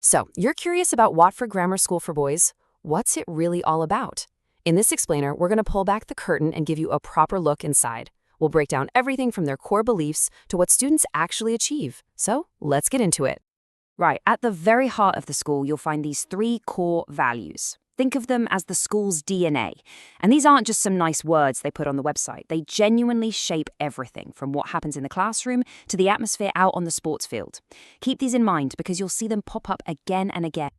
So, you're curious about Watford Grammar School for Boys? What's it really all about? In this explainer, we're going to pull back the curtain and give you a proper look inside. We'll break down everything from their core beliefs to what students actually achieve. So, let's get into it. Right, at the very heart of the school, you'll find these three core values. Think of them as the school's DNA. And these aren't just some nice words they put on the website. They genuinely shape everything, from what happens in the classroom to the atmosphere out on the sports field. Keep these in mind because you'll see them pop up again and again.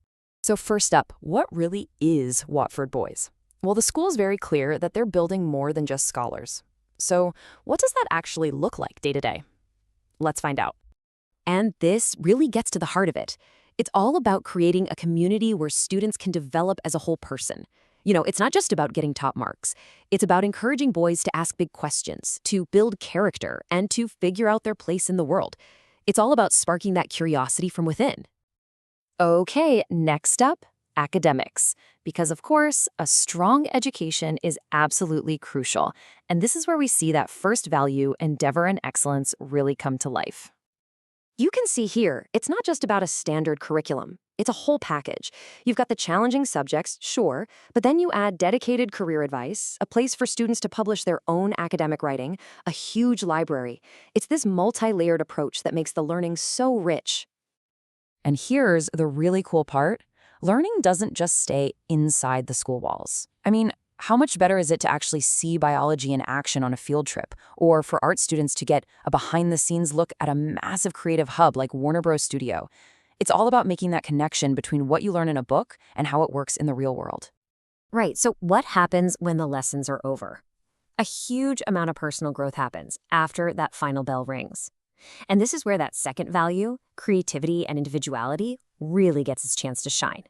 So first up, what really is Watford Boys? Well, the school's very clear that they're building more than just scholars. So what does that actually look like day to day? Let's find out. And this really gets to the heart of it. It's all about creating a community where students can develop as a whole person. It's not just about getting top marks. It's about encouraging boys to ask big questions, to build character, and to figure out their place in the world. It's all about sparking that curiosity from within. Okay, next up, academics. Because of course, a strong education is absolutely crucial. And this is where we see that first value, endeavor and excellence, really come to life. You can see here, it's not just about a standard curriculum. It's a whole package. You've got the challenging subjects, sure, but then you add dedicated career advice, a place for students to publish their own academic writing, a huge library. It's this multi-layered approach that makes the learning so rich. And here's the really cool part. Learning doesn't just stay inside the school walls. How much better is it to actually see biology in action on a field trip, or for art students to get a behind-the-scenes look at a massive creative hub like Warner Bros. Studio? It's all about making that connection between what you learn in a book and how it works in the real world. Right, so what happens when the lessons are over? A huge amount of personal growth happens after that final bell rings. And this is where that second value, creativity and individuality, really gets its chance to shine.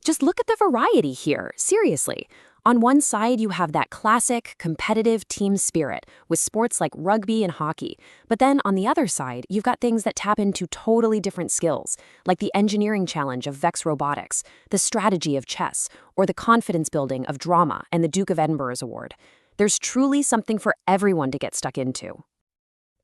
Just look at the variety here, seriously. On one side, you have that classic, competitive team spirit with sports like rugby and hockey. But then on the other side, you've got things that tap into totally different skills, like the engineering challenge of Vex Robotics, the strategy of chess, or the confidence building of drama and the Duke of Edinburgh's award. There's truly something for everyone to get stuck into.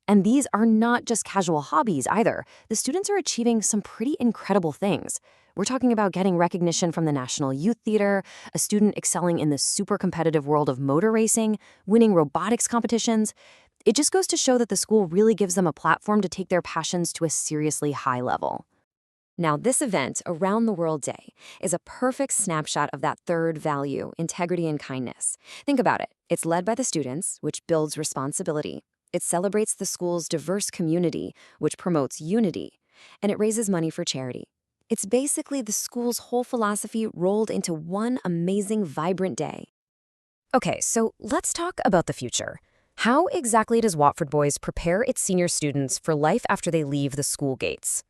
And these are not just casual hobbies either. The students are achieving some pretty incredible things. We're talking about getting recognition from the National Youth Theater, a student excelling in the super competitive world of motor racing, winning robotics competitions. It just goes to show that the school really gives them a platform to take their passions to a seriously high level. Now, this event, Around the World Day, is a perfect snapshot of that third value, integrity and kindness. Think about it. It's led by the students, which builds responsibility. It celebrates the school's diverse community, which promotes unity. And it raises money for charity. It's basically the school's whole philosophy rolled into one amazing, vibrant day. Okay, so let's talk about the future. How exactly does Watford Boys prepare its senior students for life after they leave the school gates?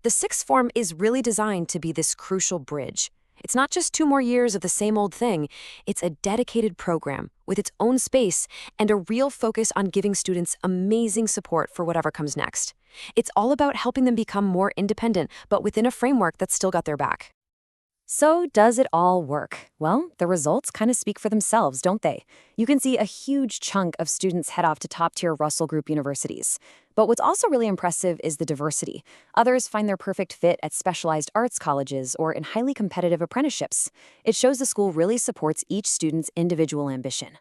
The sixth form is really designed to be this crucial bridge. It's not just 2 more years of the same old thing. It's a dedicated program with its own space and a real focus on giving students amazing support for whatever comes next. It's all about helping them become more independent, but within a framework that's still got their back. So does it all work? Well, the results kind of speak for themselves, don't they? You can see a huge chunk of students head off to top-tier Russell Group universities. But what's also really impressive is the diversity. Others find their perfect fit at specialized arts colleges or in highly competitive apprenticeships. It shows the school really supports each student's individual ambition.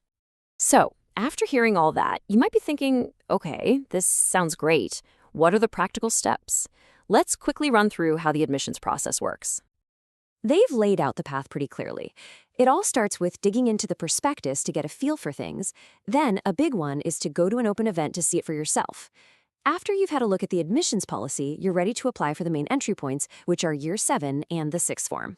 So, after hearing all that, you might be thinking, okay, this sounds great. What are the practical steps? Let's quickly run through how the admissions process works. They've laid out the path pretty clearly. It all starts with digging into the prospectus to get a feel for things. Then a big one is to go to an open event to see it for yourself. After you've had a look at the admissions policy, you're ready to apply for the main entry points, which are Year 7 and the 6th form.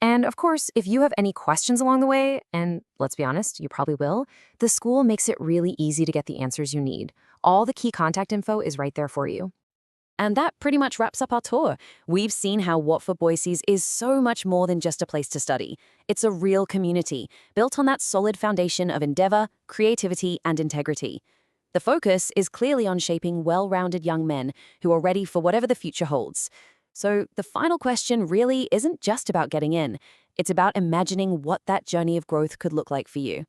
And of course, if you have any questions along the way, and let's be honest, you probably will, the school makes it really easy to get the answers you need. All the key contact info is right there for you. And that pretty much wraps up our tour. We've seen how Watford Boys is so much more than just a place to study. It's a real community, built on that solid foundation of endeavor, creativity, and integrity. The focus is clearly on shaping well-rounded young men who are ready for whatever the future holds. So the final question really isn't just about getting in. It's about imagining what that journey of growth could look like for you.